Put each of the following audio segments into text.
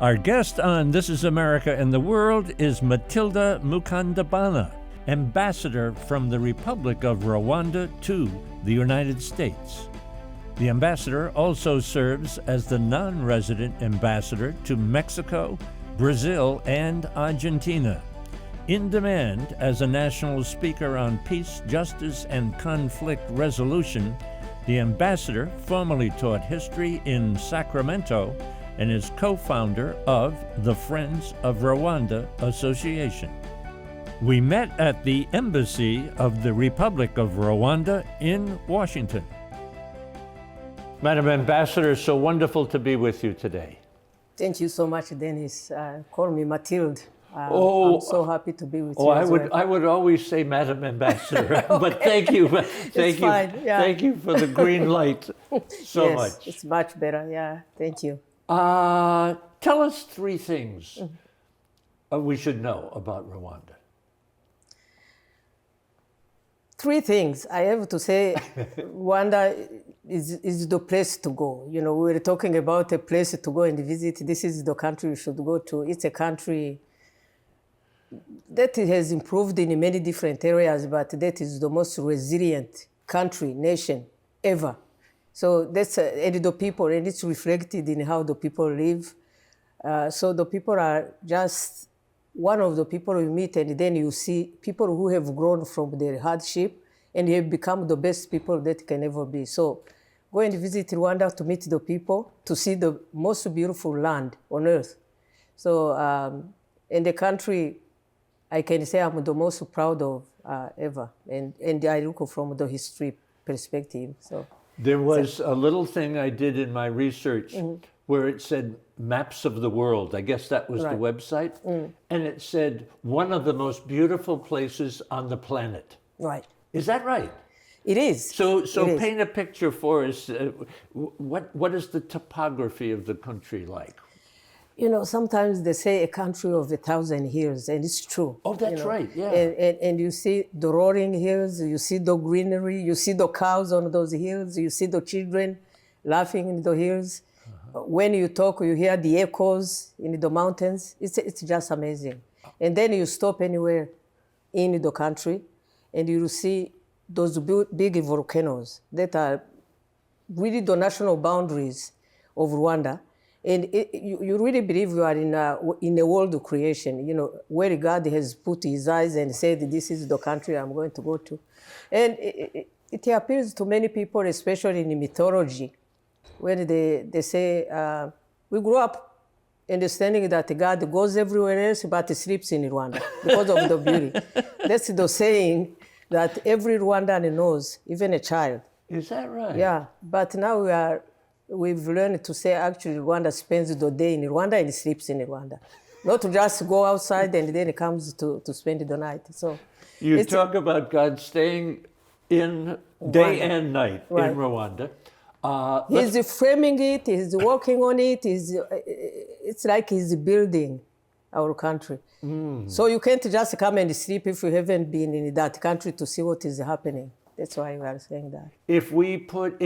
Our guest on This is America and the World is Mathilde Mukantabana, ambassador from the Republic of Rwanda to the United States. The ambassador also serves as the non-resident ambassador to Mexico, Brazil, and Argentina. In demand as a national speaker on peace, justice, and conflict resolution, the ambassador formerly taught history in Sacramento and is co-founder of the Friends of Rwanda Association. We met at the Embassy of the Republic of Rwanda in Washington. Madam Ambassador, so wonderful to be with you today. Thank you so much, Dennis. Call me Mathilde. I'm so happy to be with you. I would always say Madam Ambassador, okay. But thank you Thank you for the green light so yes, much. It's much better. Yeah, thank you. Tell us three things we should know about Rwanda. Three things. I have to say, Rwanda is the place to go. You know, we were talking about a place to go and visit. This is the country you should go to. It's a country that has improved in many different areas, but that is the most resilient country, nation ever. So that's and the people, and it's reflected in how the people live. So the people are just one of the people you meet, and then you see people who have grown from their hardship and have become the best people that can ever be. So go and visit Rwanda to meet the people, to see the most beautiful land on earth. So in the country, I can say I'm the most proud of ever, and I look from the history perspective. So there was a little thing I did in my research where it said Maps of the World. I guess that was the website. And it said one of the most beautiful places on the planet. Right. Is that right? It is. So paint a picture for us. What is the topography of the country like? You know, sometimes they say a country of 1,000 hills, and it's true. Oh, that's right, yeah. And you see the rolling hills, you see the greenery, you see the cows on those hills, you see the children laughing in the hills. When you talk, you hear the echoes in the mountains. It's just amazing. And then you stop anywhere in the country, and you see those big volcanoes that are really the national boundaries of Rwanda. And you really believe you are in a world of creation, you know, where God has put his eyes and said, this is the country I'm going to go to. And it appeals to many people, especially in mythology, when they say, we grew up understanding that God goes everywhere else, but he sleeps in Rwanda because of the beauty. That's the saying that every Rwandan knows, even a child. Is that right? Yeah, but now we've learned to say actually Rwanda spends the day in Rwanda and sleeps in Rwanda. Not to just go outside and then it comes to spend the night. So you talk about God staying in day and night in Rwanda. He's framing it, he's working on it, it's like he's building our country. So you can't just come and sleep if you haven't been in that country to see what is happening. That's why we are saying that. If we put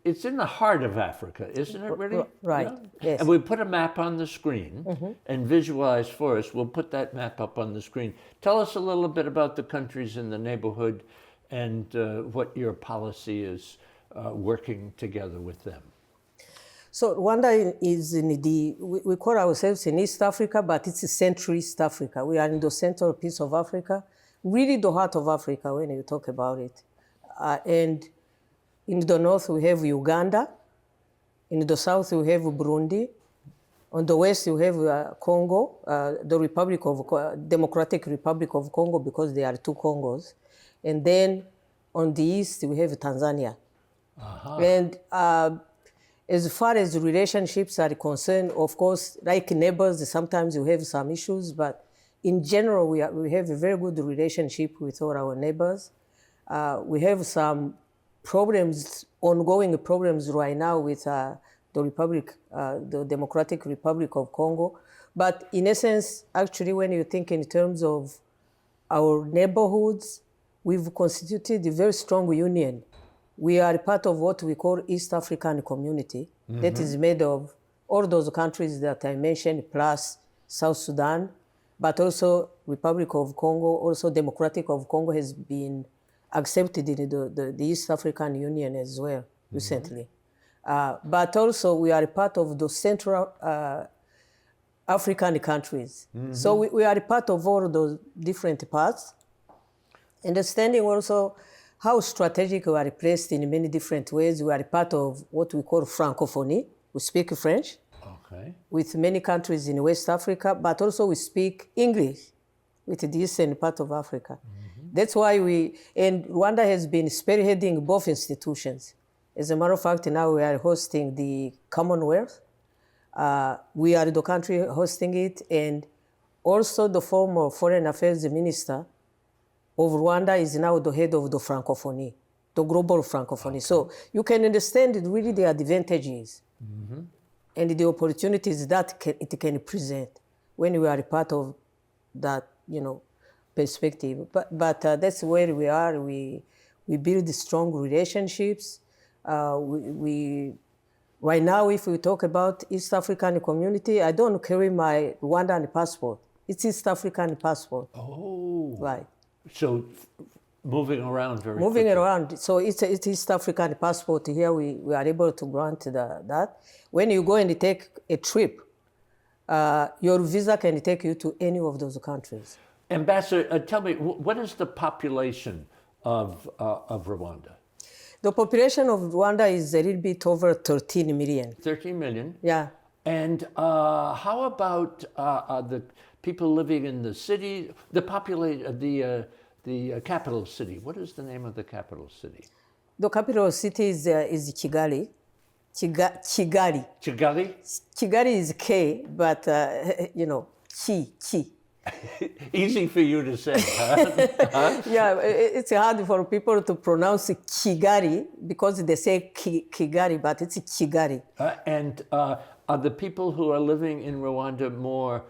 it's in the heart of Africa, isn't it really? Right, yes. And we put a map on the screen and visualize for us. We'll put that map up on the screen. Tell us a little bit about the countries in the neighborhood and what your policy is working together with them. So Rwanda is in we call ourselves in East Africa, but it's Central East Africa. We are in the central piece of Africa, really the heart of Africa when you talk about it. And in the north, we have Uganda. In the south, we have Burundi. On the west, you have Congo, the Democratic Republic of Congo, because there are two Congos. And then on the east, we have Tanzania. And as far as relationships are concerned, of course, like neighbors, sometimes you have some issues, but in general, we have a very good relationship with all our neighbors. We have some ongoing problems right now with the Democratic Republic of Congo. But in essence, actually, when you think in terms of our neighborhoods, we've constituted a very strong union. We are part of what we call East African Community that is made of all those countries that I mentioned, plus South Sudan, but also Republic of Congo, also Democratic of Congo has been accepted in the East African Union as well recently. But also we are a part of the Central African countries. So we are a part of all those different parts. Understanding also how strategic we are placed in many different ways. We are a part of what we call Francophonie. We speak French with many countries in West Africa, but also we speak English with the eastern part of Africa. That's why and Rwanda has been spearheading both institutions. As a matter of fact, now we are hosting the Commonwealth. We are the country hosting it, and also the former Foreign Affairs Minister of Rwanda is now the head of the Francophonie, the global Francophonie. So you can understand really the advantages and the opportunities that it can present when we are a part of that, perspective. But that's where we are. We build strong relationships. Right now, if we talk about East African community, I don't carry my Rwandan passport. It's East African passport. Oh. Right. So moving around very Moving quickly. around. So it's East African passport. Here we are able to grant that. When you go and take a trip, your visa can take you to any of those countries. Ambassador, tell me, what is the population of Rwanda? The population of Rwanda is a little bit over 13 million. 13 million? Yeah. And how about the people living in the city, the capital city? What is the name of the capital city? The capital city is Kigali. Kigali. Kigali? Kigali is K, but, Ki. Easy for you to say, huh? Yeah, it's hard for people to pronounce Kigali because they say Kigali, but it's Kigali. And are the people who are living in Rwanda more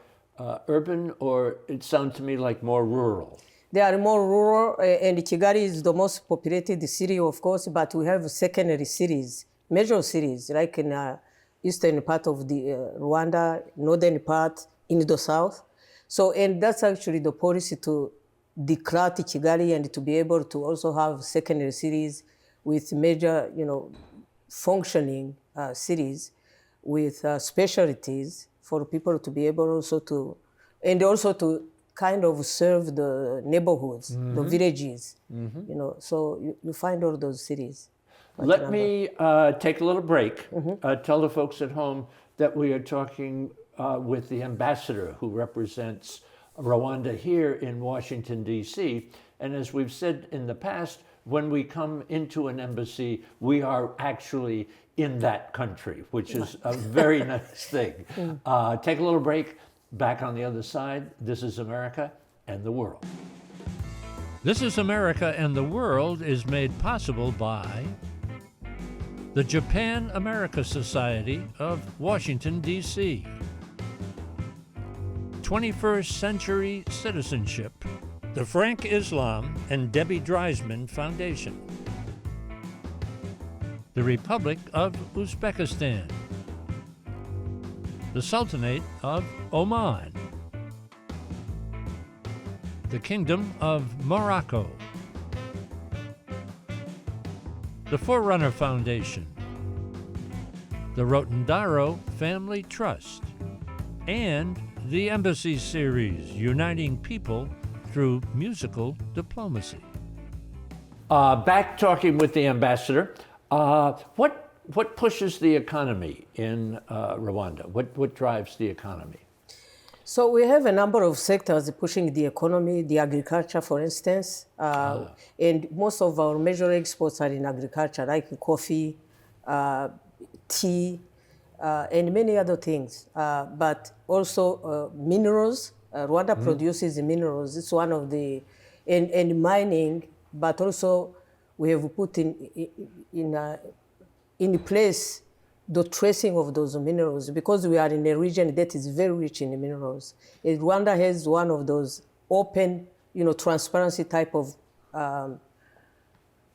urban, or it sounds to me like more rural? They are more rural, and Kigali is the most populated city, of course, but we have secondary cities, major cities, like in eastern part of the Rwanda, northern part, in the south. So, and that's actually the policy to declare Kigali and to be able to also have secondary cities with major, functioning cities with specialties for people to be able also to, and also to kind of serve the neighborhoods, the villages, so you find all those cities. Let me take a little break. Tell the folks at home that we are talking with the ambassador who represents Rwanda here in Washington, D.C. And as we've said in the past, when we come into an embassy, we are actually in that country, which is a very nice thing. Take a little break. Back on the other side, This is America and the World. This is America and the World is made possible by the Japan-America Society of Washington, D.C., 21st Century Citizenship, the Frank Islam and Debbie Dreisman Foundation, the Republic of Uzbekistan, the Sultanate of Oman, the Kingdom of Morocco, the Forerunner Foundation, the Rotondaro Family Trust, and the Embassy Series, uniting people through musical diplomacy. Back talking with the ambassador. What pushes the economy in Rwanda? What drives the economy? So we have a number of sectors pushing the economy, the agriculture, for instance, and most of our major exports are in agriculture, like coffee, tea, and many other things. But also minerals. Rwanda produces minerals. It's one of the, and mining, but also we have put in place the tracing of those minerals because we are in a region that is very rich in minerals. And Rwanda has one of those open, transparency type of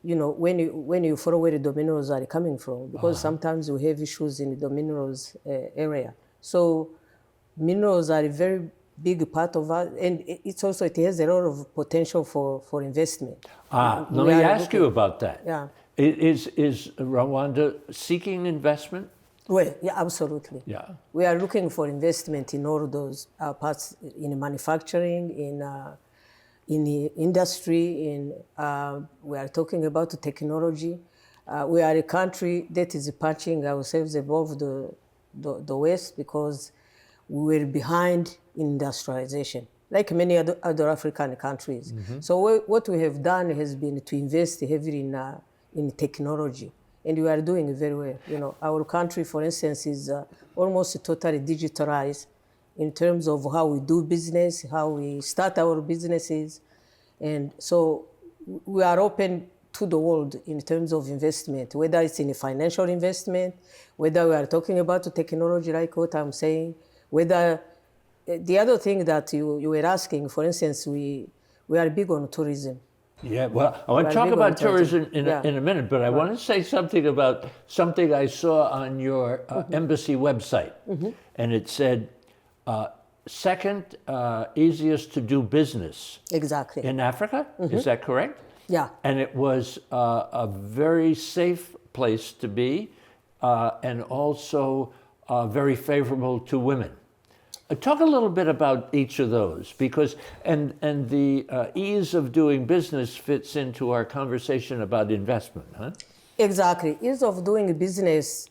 when you follow where the minerals are coming from, because sometimes we have issues in the minerals area. So minerals are a very big part of us, and it has a lot of potential for investment. Let me ask you about that. Yeah. Is Rwanda seeking investment? Well, yeah, absolutely. Yeah. We are looking for investment in all those parts, in manufacturing, in the industry, we are talking about the technology. We are a country that is punching ourselves above the West because we were behind in industrialization, like many other African countries. So what we have done has been to invest heavily in technology, and we are doing very well. Our country, for instance, is almost totally digitalized in terms of how we do business, how we start our businesses. And so we are open to the world in terms of investment, whether it's in a financial investment, whether we are talking about technology like what I'm saying, whether the other thing that you were asking, for instance, we are big on tourism. Yeah, well, I want to talk about tourism in a minute, but I want to say something about something I saw on your embassy website. And it said, second easiest to do business. Exactly. In Africa, is that correct? Yeah. And it was a very safe place to be, and also very favorable to women. Talk a little bit about each of those, because and the ease of doing business fits into our conversation about investment, huh? Exactly. Ease of doing business.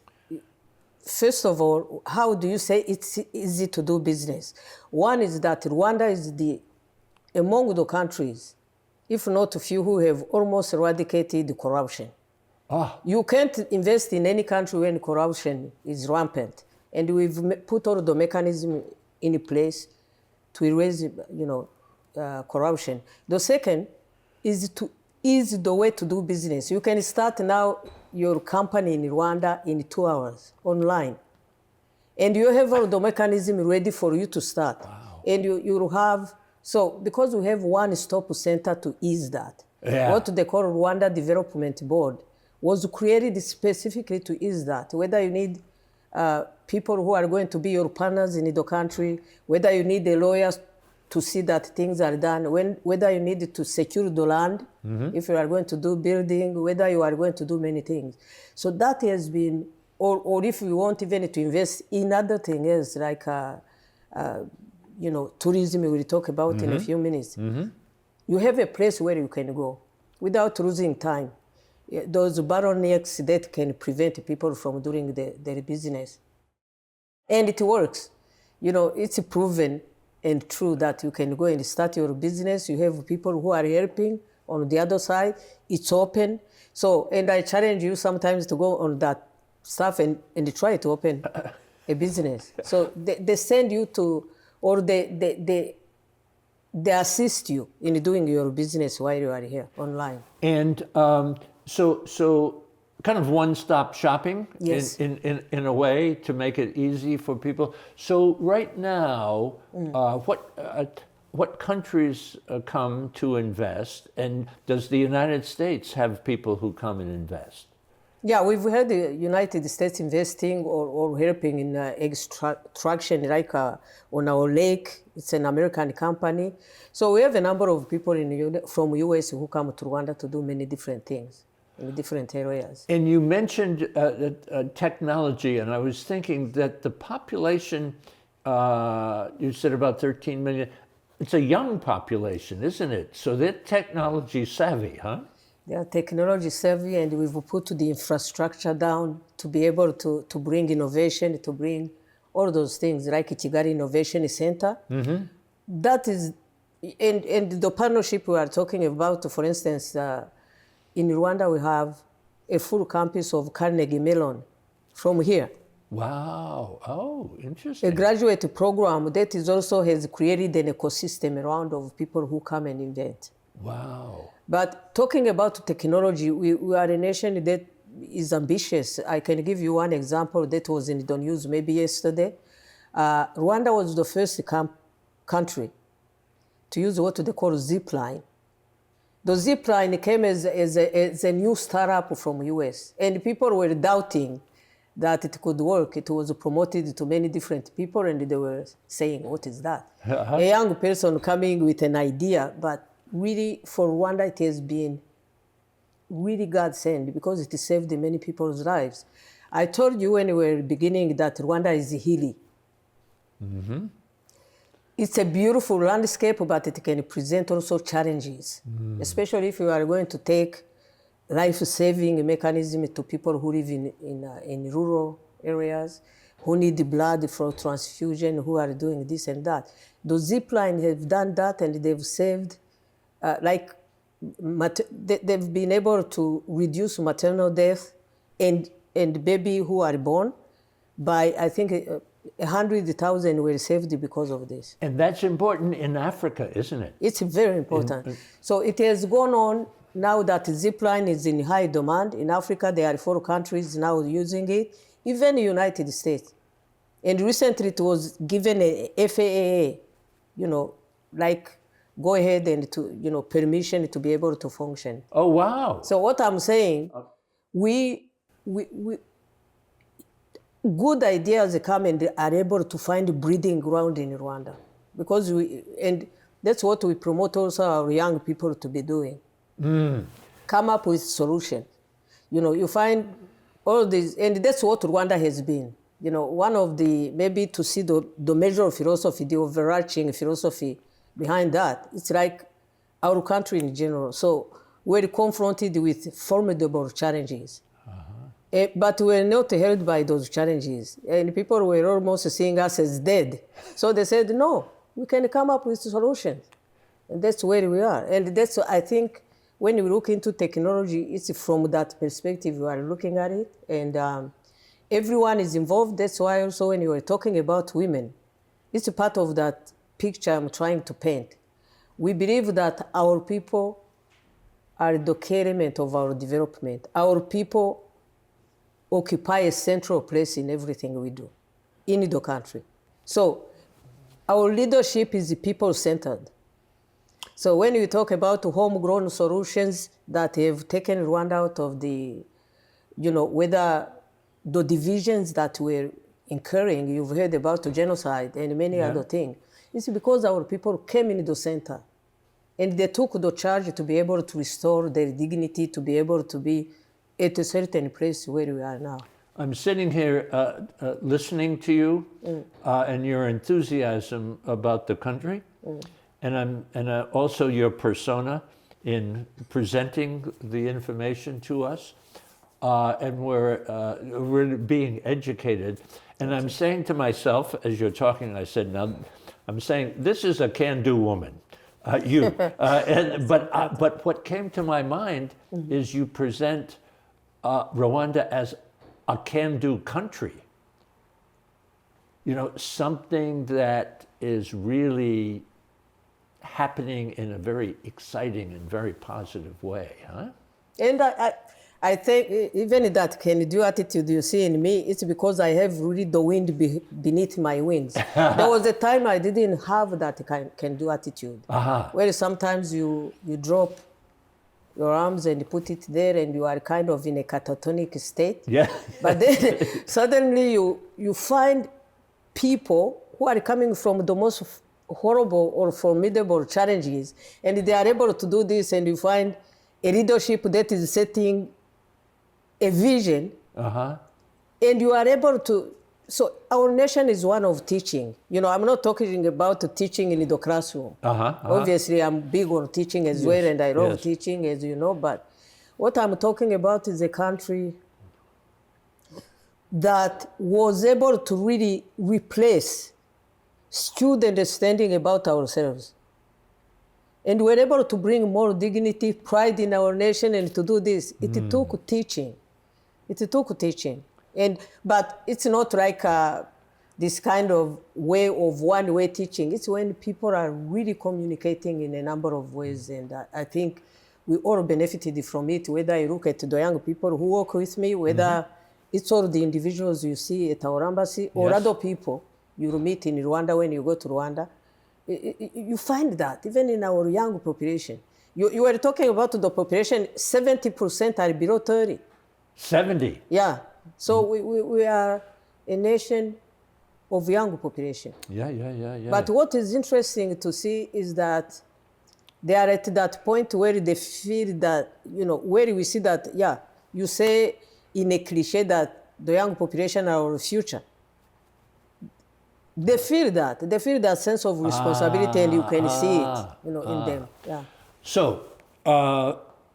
First of all, how do you say it's easy to do business? One is that Rwanda is among the countries, if not a few, who have almost eradicated corruption. You can't invest in any country when corruption is rampant. And we've put all the mechanism in place to erase, corruption. The second is the way to do business. You can start now your company in Rwanda in 2 hours online. And you have all the mechanism ready for you to start. Wow. And you have, so because we have one-stop center to ease that, what they call Rwanda Development Board was created specifically to ease that, whether you need people who are going to be your partners in the country, whether you need a lawyer to see that things are done, whether you need to secure the land, if you are going to do building, whether you are going to do many things. So that has been, or if you want even to invest in other things like, tourism we will talk about in a few minutes. You have a place where you can go without losing time. Those bottlenecks that can prevent people from doing their business. And it works. It's proven and true that you can go and start your business. You have people who are helping on the other side. It's open. So, and I challenge you sometimes to go on that stuff and try to open a business. So they send you to, or they assist you in doing your business while you are here online. And so kind of one-stop shopping, yes, in a way to make it easy for people. So right now, what countries come to invest, and does the United States have people who come and invest? Yeah, we've had the United States investing or helping in extraction, like on our lake. It's an American company. So we have a number of people from US who come to Rwanda to do many different things in different areas. And you mentioned technology, and I was thinking that the population, you said about 13 million, it's a young population, isn't it? So they're technology savvy, huh? They are technology savvy, and we've put the infrastructure down to be able to bring innovation, to bring all those things, like Kigali Innovation Center. That is, and the partnership we are talking about, for instance, in Rwanda, we have a full campus of Carnegie Mellon from here. Wow. Oh, interesting. A graduate program that is also has created an ecosystem around of people who come and invent. Wow. But talking about technology, we are a nation that is ambitious. I can give you one example that was in the news maybe yesterday. Rwanda was the first country to use what they call zip line. The zip line came as a new startup from US, and people were doubting that it could work. It was promoted to many different people, and they were saying, what is that? A young person coming with an idea, but really for Rwanda it has been really God sent because it saved many people's lives. I told you when we were beginning that Rwanda is hilly. Mm-hmm. It's a beautiful landscape, but it can present also challenges, especially if you are going to take life-saving mechanism to people who live in rural areas, who need blood for transfusion, who are doing this and that. The zip line have done that, and they've saved, they've been able to reduce maternal death and baby who are born by, I think, 100,000 were saved because of this. And that's important in Africa, isn't it? It's very important. So it has gone on now that zipline is in high demand. In Africa, there are 4 countries now using it, even the United States. And recently it was given a FAA, go ahead and permission to be able to function. Oh, wow. So what I'm saying, good ideas come and are able to find breeding ground in Rwanda, because and that's what we promote also our young people to be doing. Come up with solutions. You find all these, and that's what Rwanda has been. One of the, maybe to see the major philosophy, the overarching philosophy behind that, it's like our country in general. So we're confronted with formidable challenges. But we're not held by those challenges. And people were almost seeing us as dead. So they said, no, we can come up with solutions. And that's where we are. And that's, I think, when you look into technology, it's from that perspective you are looking at it. And everyone is involved. That's why also when you were talking about women, it's a part of that picture I'm trying to paint. We believe that our people are the key element of our development. Our people occupy a central place in everything we do in the country. So our leadership is people-centered. So when we talk about homegrown solutions that have taken Rwanda out of the, whether the divisions that we're incurring, you've heard about the genocide and many other things, it's because our people came in the center and they took the charge to be able to restore their dignity, to be able to be at a certain place where we are now. I'm sitting here listening to you and your enthusiasm about the country, and also your persona in presenting the information to us, and we're being educated. And I'm saying to myself, as you're talking, I said, now, I'm saying this is a can-do woman. But what came to my mind is you present Rwanda as a can-do country. Something that is really happening in a very exciting and very positive way, huh? And I think even that can-do attitude you see in me, it's because I have really the wind beneath my wings. There was a time I didn't have that can-do attitude, where sometimes you drop your arms and put it there and you are kind of in a catatonic state. Yeah. But then suddenly you find people who are coming from the most horrible or formidable challenges, and they are able to do this, and you find a leadership that is setting a vision, and you are able to. So our nation is one of teaching. I'm not talking about teaching in the classroom. Obviously, I'm big on teaching as well, and I love teaching, as you know. But what I'm talking about is a country that was able to really replace skewed understanding about ourselves. And we're able to bring more dignity, pride in our nation, and to do this. It took teaching. But it's not like this kind of way of one-way teaching. It's when people are really communicating in a number of ways. And I think we all benefited from it, whether you look at the young people who work with me, whether it's all the individuals you see at our embassy, or other people you meet in Rwanda when you go to Rwanda. You find that even in our young population. You were talking about the population, 70% are below 30. 70? Yeah. So we are a nation of young population. Yeah. But what is interesting to see is that they are at that point where they feel that, where we see that, you say in a cliche that the young population are our future. They feel that sense of responsibility, and you can see it, in them. Yeah. So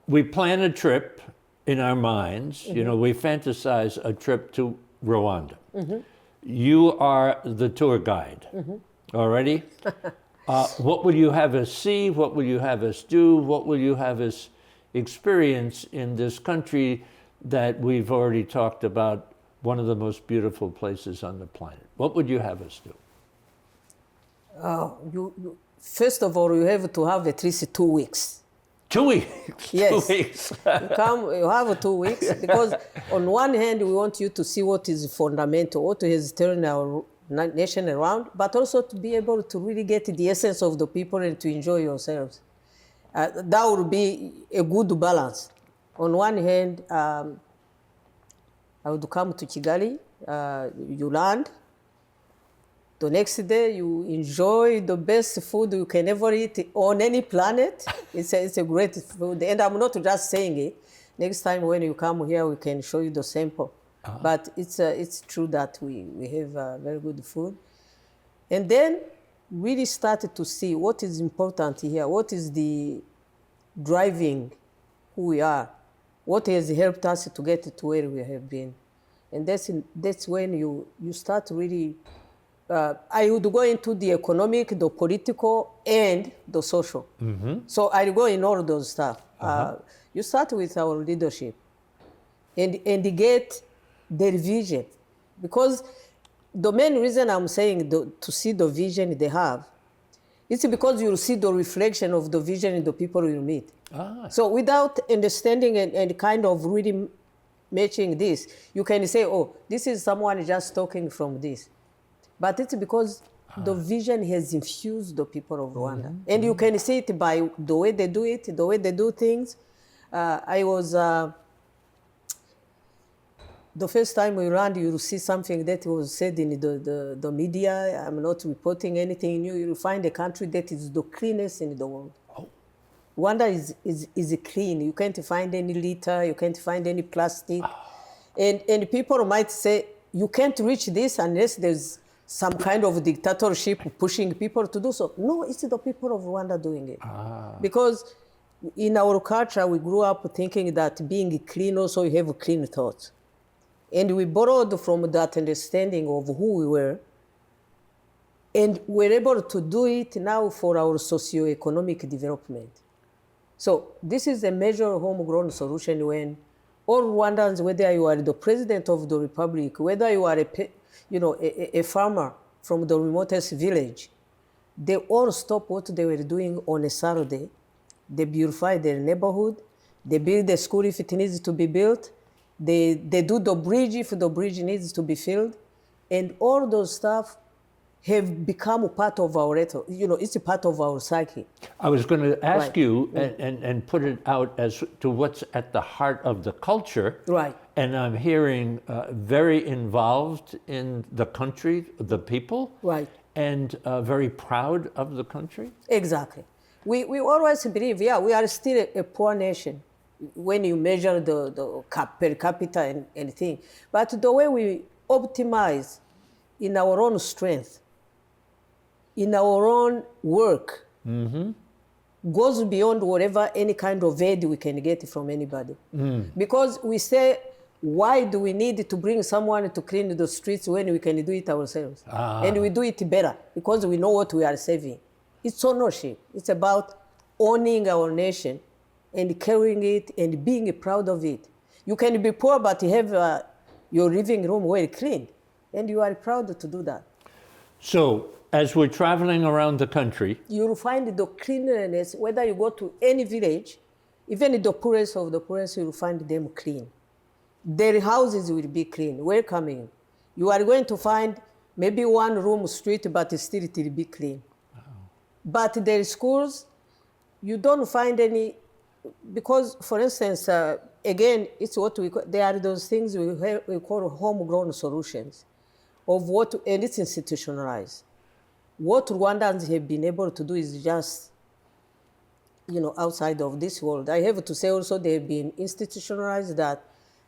we plan a trip in our minds. We fantasize a trip to Rwanda. You are the tour guide. Already? What will you have us see? What will you have us do? What will you have us experience in this country that we've already talked about, one of the most beautiful places on the planet? What would you have us do? First of all, you have to have at least 2 weeks. 2 weeks? Yes. 2 weeks. You have 2 weeks, because on one hand, we want you to see what is fundamental, what has turned our nation around, but also to be able to really get the essence of the people and to enjoy yourselves. That would be a good balance. On one hand, I would come to Kigali, you land. The next day, you enjoy the best food you can ever eat on any planet. It's a great food. And I'm not just saying it. Next time when you come here, we can show you the sample. But it's true that we have very good food. And then really started to see what is important here, what is the driving who we are, what has helped us to get to where we have been. And that's when you start really, I would go into the economic, the political, and the social. So I go in all those stuff. You start with our leadership and get their vision. Because the main reason I'm saying to see the vision they have, it's because you see the reflection of the vision in the people you meet. So without understanding and kind of really matching this, you can say, oh, this is someone just talking from this. But it's because the vision has infused the people of Rwanda. And you can see it by the way they do it, the way they do things. I was... the first time we land, you will see something that was said in the media. I'm not reporting anything new. You will find a country that is the cleanest in the world. Rwanda is clean. You can't find any litter. You can't find any plastic. And people might say, you can't reach this unless there's some kind of dictatorship pushing people to do so. No, it's the people of Rwanda doing it. Because in our culture, we grew up thinking that being clean also you have clean thoughts. And we borrowed from that understanding of who we were, and we're able to do it now for our socio-economic development. So this is a major homegrown solution when all Rwandans, whether you are the president of the republic, whether you are a farmer from the remotest village, they all stop what they were doing on a Saturday. They beautify their neighborhood. They build a school if it needs to be built. They do the bridge if the bridge needs to be filled. And all those stuff have become a part of our, it's a part of our psyche. I was going to ask you and put it out as to what's at the heart of the culture. Right. And I'm hearing very involved in the country, the people. Right. And very proud of the country. Exactly. We always believe, we are still a poor nation when you measure the per capita and anything. But the way we optimize in our own strength, in our own work, goes beyond whatever any kind of aid we can get from anybody. Because we say, why do we need to bring someone to clean the streets when we can do it ourselves? And we do it better because we know what we are saving. It's ownership. It's about owning our nation and carrying it and being proud of it. You can be poor, but you have your living room well clean, and you are proud to do that. So, as we're traveling around the country, you'll find the cleanliness, whether you go to any village, even the poorest of the poorest, you'll find them clean. Their houses will be clean, welcoming. You are going to find maybe one room street, but still it will be clean. Wow. But their schools, you don't find any, because, for instance, again, it's what we call, there are those things we call homegrown solutions of what, and it's institutionalized. What Rwandans have been able to do is just, outside of this world. I have to say also they have been institutionalized, that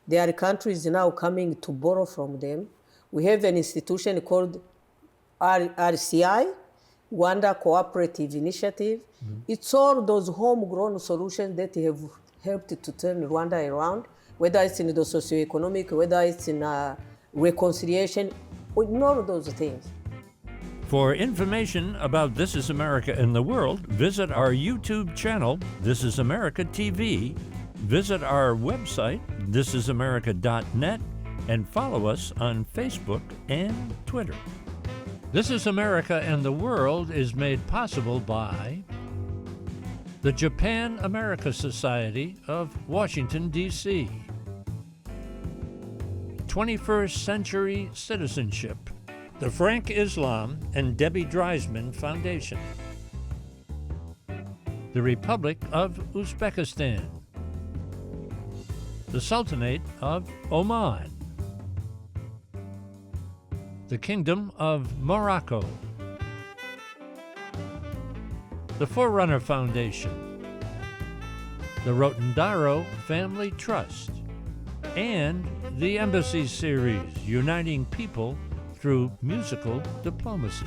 there are countries now coming to borrow from them. We have an institution called RCI, Rwanda Cooperative Initiative. Mm-hmm. It's all those homegrown solutions that have helped to turn Rwanda around, whether it's in the socioeconomic, whether it's in reconciliation, in all of those things. For information about This is America in the World, visit our YouTube channel, This is America TV, visit our website, thisisamerica.net, and follow us on Facebook and Twitter. This is America and the World is made possible by the Japan America Society of Washington, D.C., 21st Century Citizenship, the Frank Islam and Debbie Dreisman Foundation, the Republic of Uzbekistan, the Sultanate of Oman, the Kingdom of Morocco, the Forerunner Foundation, the Rotondaro Family Trust, and the Embassy Series, uniting people through musical diplomacy.